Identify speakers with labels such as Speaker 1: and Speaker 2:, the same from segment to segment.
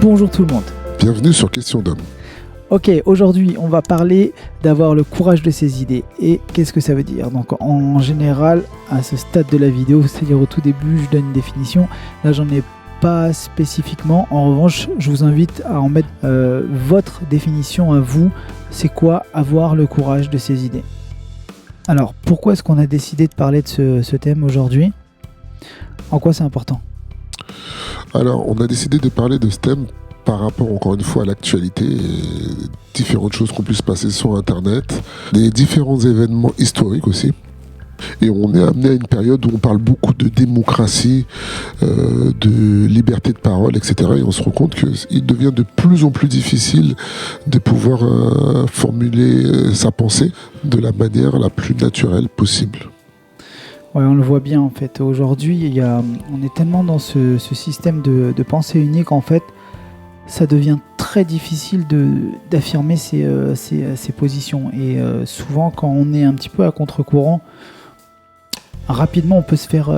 Speaker 1: Bonjour tout le monde.
Speaker 2: Bienvenue sur Question d'homme.
Speaker 1: Ok, aujourd'hui on va parler d'avoir le courage de ses idées. Et qu'est-ce que ça veut dire? Donc en général, à ce stade de la vidéo, c'est-à-dire au tout début, je donne une définition. Là j'en ai pas spécifiquement. En revanche, je vous invite à en mettre votre définition à vous. C'est quoi avoir le courage de ses idées? Alors pourquoi est-ce qu'on a décidé de parler de ce thème aujourd'hui? En quoi c'est important?
Speaker 2: Alors, on a décidé de parler de ce thème par rapport, encore une fois, à l'actualité et différentes choses qui ont pu se passer sur Internet, des différents événements historiques aussi. Et on est amené à une période où on parle beaucoup de démocratie, de liberté de parole, etc. Et on se rend compte qu'il devient de plus en plus difficile de pouvoir formuler sa pensée de la manière la plus naturelle possible.
Speaker 1: Ouais, on le voit bien en fait. Aujourd'hui, on est tellement dans ce système de pensée unique en fait, ça devient très difficile d'affirmer ses positions. Et souvent, quand on est un petit peu à contre-courant, rapidement on peut se faire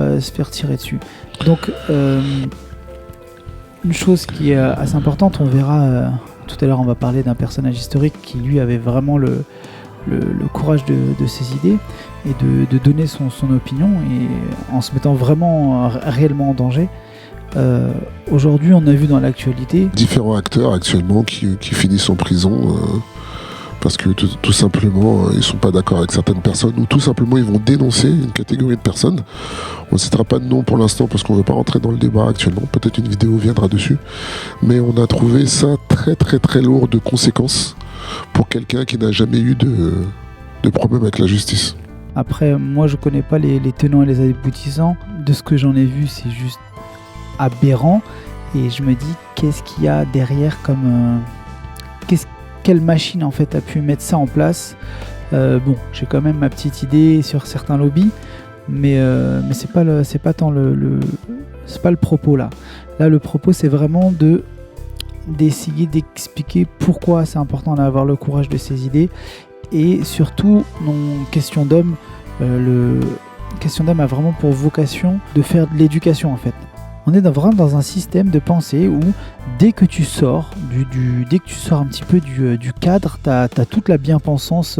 Speaker 1: tirer dessus. Donc, une chose qui est assez importante, on verra tout à l'heure, on va parler d'un personnage historique qui lui avait vraiment le courage de ses idées et de donner son opinion et en se mettant vraiment réellement en danger. Aujourd'hui, on a vu dans l'actualité
Speaker 2: différents acteurs actuellement qui finissent en prison parce que tout simplement ils sont pas d'accord avec certaines personnes ou tout simplement ils vont dénoncer une catégorie de personnes. On ne citera pas de nom pour l'instant parce qu'on ne veut pas rentrer dans le débat actuellement. Peut-être une vidéo viendra dessus, mais on a trouvé ça très très très lourd de conséquences pour quelqu'un qui n'a jamais eu de problème avec la justice.
Speaker 1: Après, moi je connais pas les tenants et les aboutissants. De ce que j'en ai vu, c'est juste aberrant. Et je me dis, qu'est-ce qu'il y a derrière comme... quelle machine en fait a pu mettre ça en place? Bon, j'ai quand même ma petite idée sur certains lobbies, mais c'est pas tant le propos là. Là, le propos, c'est vraiment d'essayer d'expliquer pourquoi c'est important d'avoir le courage de ses idées. Et surtout, Question d'homme, Question d'homme a vraiment pour vocation de faire de l'éducation en fait. On est vraiment dans un système de pensée où dès que tu sors dès que tu sors un petit peu du cadre, t'as toute la bien-pensance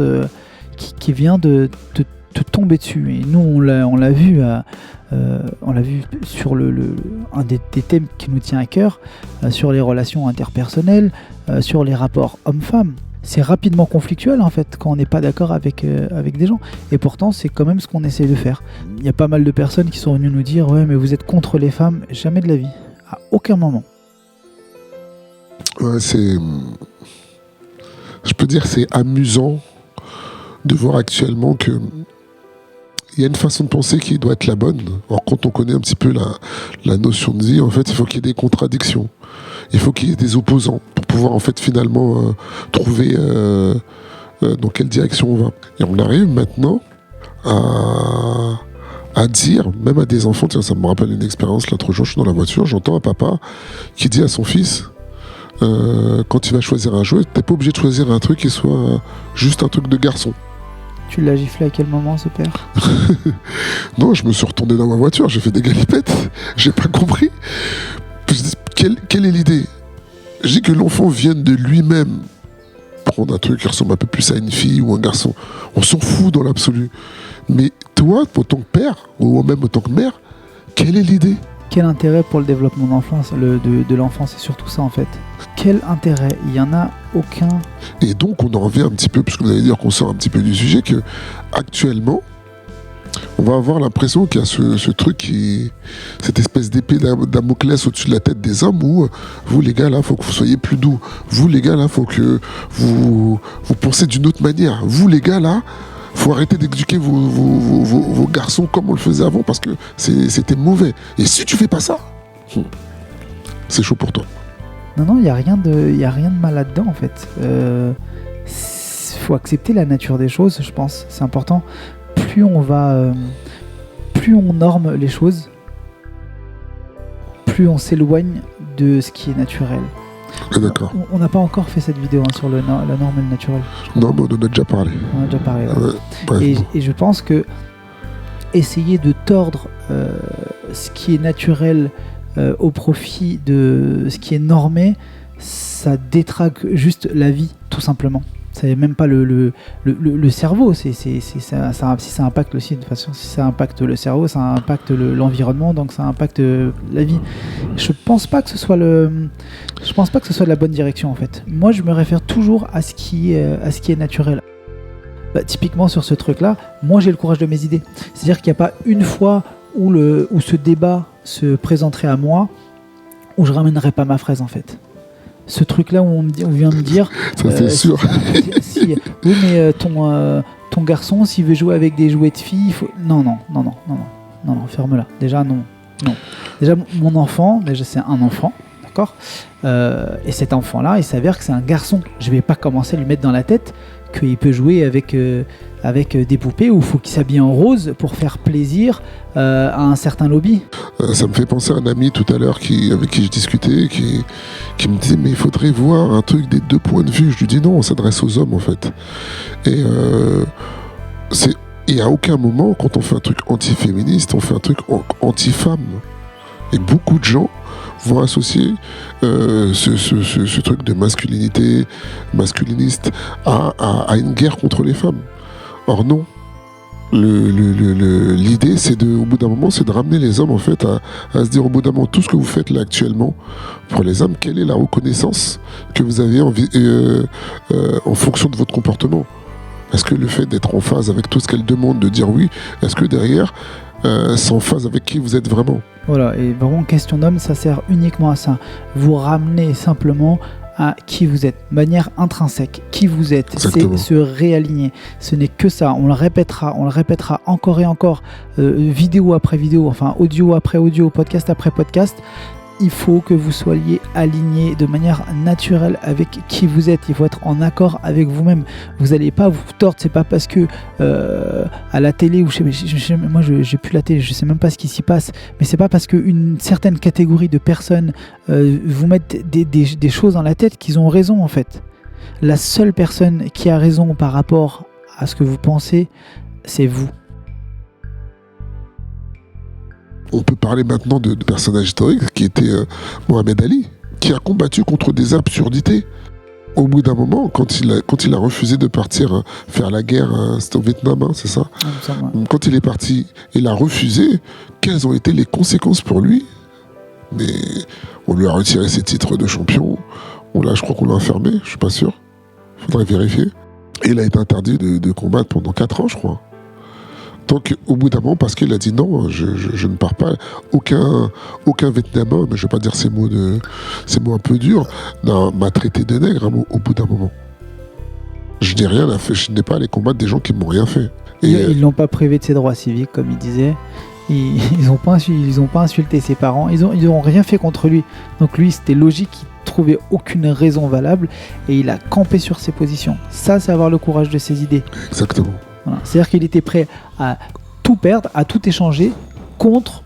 Speaker 1: qui vient de te tomber dessus. Et nous, on l'a vu sur un des thèmes qui nous tient à cœur, sur les relations interpersonnelles, sur les rapports hommes-femmes. C'est rapidement conflictuel en fait quand on n'est pas d'accord avec des gens. Et pourtant, c'est quand même ce qu'on essaie de faire. Il y a pas mal de personnes qui sont venues nous dire « Ouais, mais vous êtes contre les femmes ». Jamais de la vie. À aucun moment.
Speaker 2: Ouais, je peux dire c'est amusant de voir actuellement que il y a une façon de penser qui doit être la bonne. Alors quand on connaît un petit peu la notion de vie, en fait, il faut qu'il y ait des contradictions. Il faut qu'il y ait des opposants pour pouvoir en fait finalement trouver dans quelle direction on va. Et on arrive maintenant à dire, même à des enfants, tiens, ça me rappelle une expérience, l'autre jour je suis dans la voiture, j'entends un papa qui dit à son fils, quand tu vas choisir un jouet, t'es pas obligé de choisir un truc qui soit juste un truc de garçon.
Speaker 1: Tu l'as giflé à quel moment, ce père?
Speaker 2: Non, je me suis retourné dans ma voiture, j'ai fait des galipettes, j'ai pas compris. Quelle est l'idée? Je dis que l'enfant vienne de lui-même prendre un truc qui ressemble un peu plus à une fille ou un garçon. On s'en fout dans l'absolu. Mais toi, en tant que père, ou même en tant que mère, quelle est l'idée?
Speaker 1: Quel intérêt pour le développement de l'enfant? C'est surtout ça en fait. Quel intérêt? Il n'y en a aucun.
Speaker 2: Et donc on en revient un petit peu, puisque vous allez dire qu'on sort un petit peu du sujet, que actuellement, on va avoir l'impression qu'il y a ce truc, cette espèce d'épée Damoclès au-dessus de la tête des hommes où vous les gars là, faut que vous soyez plus doux. Vous les gars là, faut que vous pensez d'une autre manière. Vous les gars là, faut arrêter d'éduquer vos garçons comme on le faisait avant parce que c'était mauvais. Et si tu fais pas ça, c'est chaud pour toi.
Speaker 1: Non, il n'y a rien de mal là-dedans en fait. Faut accepter la nature des choses, je pense. C'est important. Plus on norme les choses, plus on s'éloigne de ce qui est naturel.
Speaker 2: Ah, d'accord.
Speaker 1: On n'a pas encore fait cette vidéo sur la norme et le naturel.
Speaker 2: Non, mais on en a déjà parlé.
Speaker 1: On a déjà parlé. Ouais. Et je pense que essayer de tordre ce qui est naturel au profit de ce qui est normé, ça détraque juste la vie, tout simplement. C'est même pas le cerveau, si ça impacte aussi, de toute façon, si ça impacte le cerveau, ça impacte l'environnement, donc ça impacte la vie. Je pense pas que ce soit la bonne direction en fait. Moi, je me réfère toujours à ce qui est naturel. Typiquement sur ce truc-là, moi j'ai le courage de mes idées. C'est-à-dire qu'il n'y a pas une fois où ce débat se présenterait à moi où je ramènerais pas ma fraise en fait. Ce truc-là où on vient me dire...
Speaker 2: Ça c'est sûr.
Speaker 1: Oui, mais ton garçon, s'il veut jouer avec des jouets de filles, il faut... Non, ferme-la. Déjà, non. Déjà, mon enfant, c'est un enfant, d'accord ? Et cet enfant-là, il s'avère que c'est un garçon. Je vais pas commencer à lui mettre dans la tête qu'il peut jouer avec des poupées ou il faut qu'il s'habille en rose pour faire plaisir à un certain lobby.
Speaker 2: Ça me fait penser à un ami tout à l'heure avec qui je discutais, qui me disait mais il faudrait voir un truc des deux points de vue. Je lui dis non, on s'adresse aux hommes en fait. Et à aucun moment, quand on fait un truc anti-féministe, on fait un truc anti-femme. Et beaucoup de gens vont associer ce truc de masculiniste à une guerre contre les femmes. Or non. L'idée, au bout d'un moment, c'est de ramener les hommes en fait à se dire au bout d'un moment, tout ce que vous faites là actuellement pour les hommes, quelle est la reconnaissance que vous avez en fonction de votre comportement? Est-ce que le fait d'être en phase avec tout ce qu'elle demande, de dire oui, est-ce que derrière, c'est en phase avec qui vous êtes vraiment?
Speaker 1: Voilà, et vraiment, question d'homme, ça sert uniquement à ça. Vous ramenez simplement à qui vous êtes, de manière intrinsèque, qui vous êtes. Exactement. C'est se réaligner. Ce n'est que ça, on le répétera encore et encore, vidéo après vidéo, enfin audio après audio, podcast après podcast. Il faut que vous soyez aligné de manière naturelle avec qui vous êtes. Il faut être en accord avec vous-même. Vous n'allez pas vous tordre. C'est pas parce que à la télé ou moi j'ai plus la télé, je sais même pas ce qui s'y passe. Mais c'est pas parce qu'une certaine catégorie de personnes vous mettent des choses dans la tête qu'ils ont raison en fait. La seule personne qui a raison par rapport à ce que vous pensez, c'est vous.
Speaker 2: On peut parler maintenant de personnages historiques qui était Mohamed Ali, qui a combattu contre des absurdités. Au bout d'un moment, quand il a refusé de partir faire la guerre, c'était au Vietnam, hein, c'est ça ? Quand il est parti, il a refusé. Quelles ont été les conséquences pour lui ? Mais on lui a retiré ses titres de champion. Je crois qu'on l'a enfermé, je suis pas sûr. Faudrait vérifier. Et il a été interdit de combattre pendant 4 ans, je crois. Donc, au bout d'un moment, parce qu'il a dit non, je ne pars pas. Aucun Vietnamien, mais je ne vais pas dire ces mots un peu durs, m'a traité de nègre au bout d'un moment. Je n'ai rien fait, je n'ai pas allé combattre des gens qui ne m'ont rien fait.
Speaker 1: Ils l'ont pas privé de ses droits civiques, comme il disait. Ils n'ont pas insulté ses parents. Ils ont rien fait contre lui. Donc lui, c'était logique qu'il trouvait aucune raison valable et il a campé sur ses positions. Ça, c'est avoir le courage de ses idées.
Speaker 2: Exactement.
Speaker 1: Voilà. C'est-à-dire qu'il était prêt à tout perdre, à tout échanger contre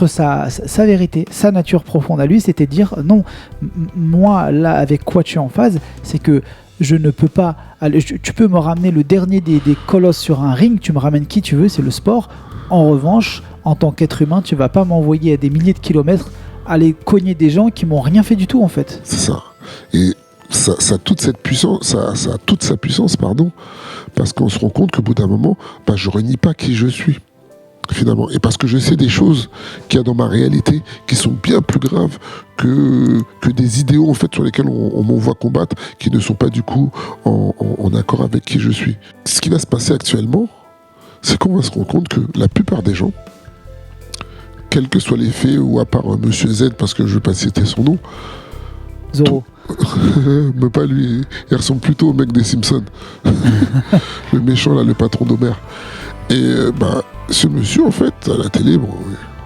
Speaker 1: sa vérité, sa nature profonde à lui. C'était dire non, moi là avec quoi tu es en phase, c'est que je ne peux pas aller, tu peux me ramener le dernier des colosses sur un ring, tu me ramènes qui tu veux, c'est le sport. En revanche, en tant qu'être humain, tu vas pas m'envoyer à des milliers de kilomètres aller cogner des gens qui m'ont rien fait du tout en fait.
Speaker 2: C'est ça. Et ça a toute cette puissance, ça a toute sa puissance, parce qu'on se rend compte qu'au bout d'un moment, je renie pas qui je suis, finalement. Et parce que je sais des choses qu'il y a dans ma réalité qui sont bien plus graves que des idéaux, en fait, sur lesquels on m'envoie combattre, qui ne sont pas, du coup, en accord avec qui je suis. Ce qui va se passer actuellement, c'est qu'on va se rendre compte que la plupart des gens, quels que soient les faits, ou à part Monsieur Z, parce que je ne vais pas citer son nom,
Speaker 1: Zorro.
Speaker 2: Mais pas lui, il ressemble plutôt au mec des Simpsons. Le méchant là, le patron d'Homer. Et ce monsieur, en fait, à la télé,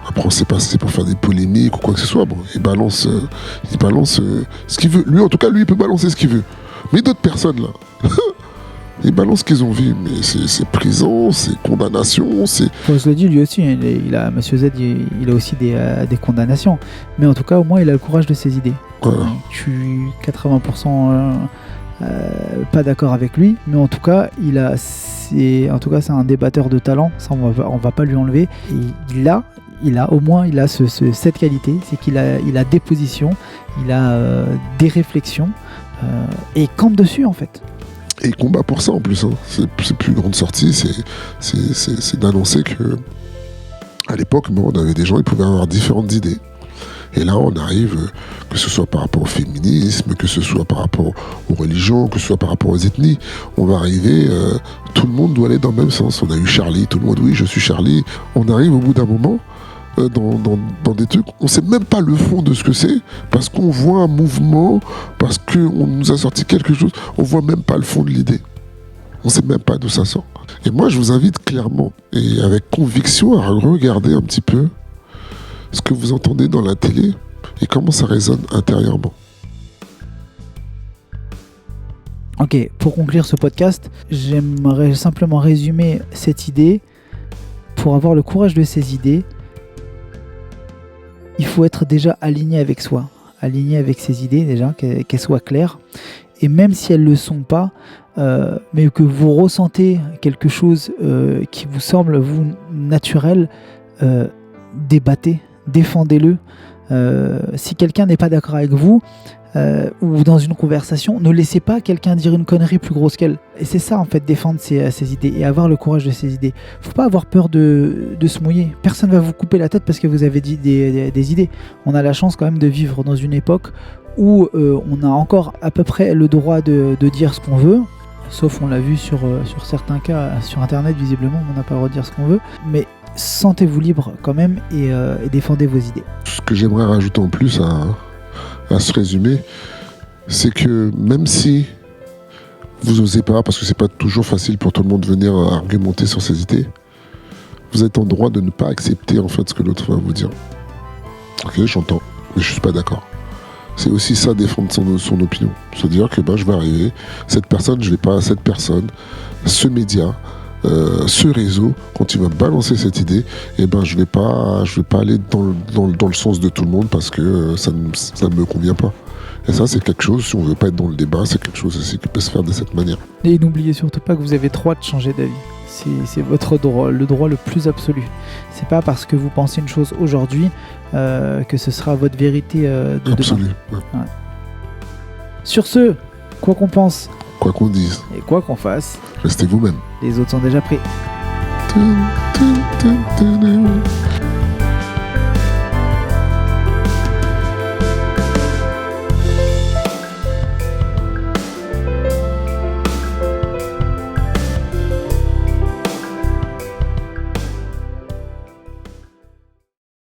Speaker 2: après on sait pas si c'est pour faire des polémiques ou quoi que ce soit, il balance ce qu'il veut. Lui, en tout cas, il peut balancer ce qu'il veut. Mais d'autres personnes là, ils balancent ce qu'ils ont vu, mais c'est prison, c'est condamnation, c'est...
Speaker 1: Je le dis, lui aussi, Monsieur Z, il a aussi des condamnations. Mais en tout cas, au moins, il a le courage de ses idées.
Speaker 2: Voilà.
Speaker 1: Je suis 80% pas d'accord avec lui, mais en tout cas, c'est un débatteur de talent, ça on va pas lui enlever. Et il a cette qualité, c'est qu'il a des positions, il a des réflexions, et il campe dessus en fait.
Speaker 2: Et il combat pour ça en plus. Hein. Ses plus grandes sorties, c'est d'annoncer que à l'époque, on avait des gens, ils pouvaient avoir différentes idées. Et là, on arrive, que ce soit par rapport au féminisme, que ce soit par rapport aux religions, que ce soit par rapport aux ethnies, on va arriver, tout le monde doit aller dans le même sens. On a eu Charlie, tout le monde, oui, je suis Charlie. On arrive au bout d'un moment dans des trucs, on ne sait même pas le fond de ce que c'est, parce qu'on voit un mouvement, parce qu'on nous a sorti quelque chose, on ne voit même pas le fond de l'idée. On ne sait même pas d'où ça sort. Et moi, je vous invite clairement et avec conviction à regarder un petit peu ce que vous entendez dans la télé et comment ça résonne intérieurement.
Speaker 1: Ok, pour conclure ce podcast, j'aimerais simplement résumer cette idée. Pour avoir le courage de ces idées, il faut être déjà aligné avec soi, aligné avec ses idées déjà, qu'elles soient claires. Et même si elles ne le sont pas, mais que vous ressentez quelque chose qui vous semble vous naturel, débattez. Défendez-le. Si quelqu'un n'est pas d'accord avec vous ou dans une conversation, ne laissez pas quelqu'un dire une connerie plus grosse qu'elle. Et c'est ça en fait, défendre ses idées et avoir le courage de ses idées. Faut pas avoir peur de se mouiller. Personne va vous couper la tête parce que vous avez dit des idées. On a la chance quand même de vivre dans une époque où on a encore à peu près le droit de dire ce qu'on veut. Sauf on l'a vu sur certains cas sur internet, visiblement on n'a pas le droit de dire ce qu'on veut. Mais sentez-vous libre quand même et défendez vos idées.
Speaker 2: Ce que j'aimerais rajouter en plus à ce résumé, c'est que même si vous n'osez pas, parce que c'est pas toujours facile pour tout le monde de venir argumenter sur ses idées, vous êtes en droit de ne pas accepter en fait ce que l'autre va vous dire. Ok, j'entends, mais je suis pas d'accord. C'est aussi ça, défendre son opinion. Se dire que je vais arriver, cette personne, ce média, ce réseau, quand il va balancer cette idée, je vais pas aller dans le sens de tout le monde parce que ça ne me convient pas. Et ça, c'est quelque chose, si on veut pas être dans le débat, c'est quelque chose aussi qui peut se faire de cette manière.
Speaker 1: Et n'oubliez surtout pas que vous avez le droit de changer d'avis. C'est votre droit, le droit le plus absolu. C'est pas parce que vous pensez une chose aujourd'hui que ce sera votre vérité de
Speaker 2: absolue,
Speaker 1: demain. Ouais. Sur ce, quoi qu'on pense,
Speaker 2: quoi qu'on dise,
Speaker 1: et quoi qu'on fasse,
Speaker 2: restez vous-même.
Speaker 1: Les autres sont déjà pris.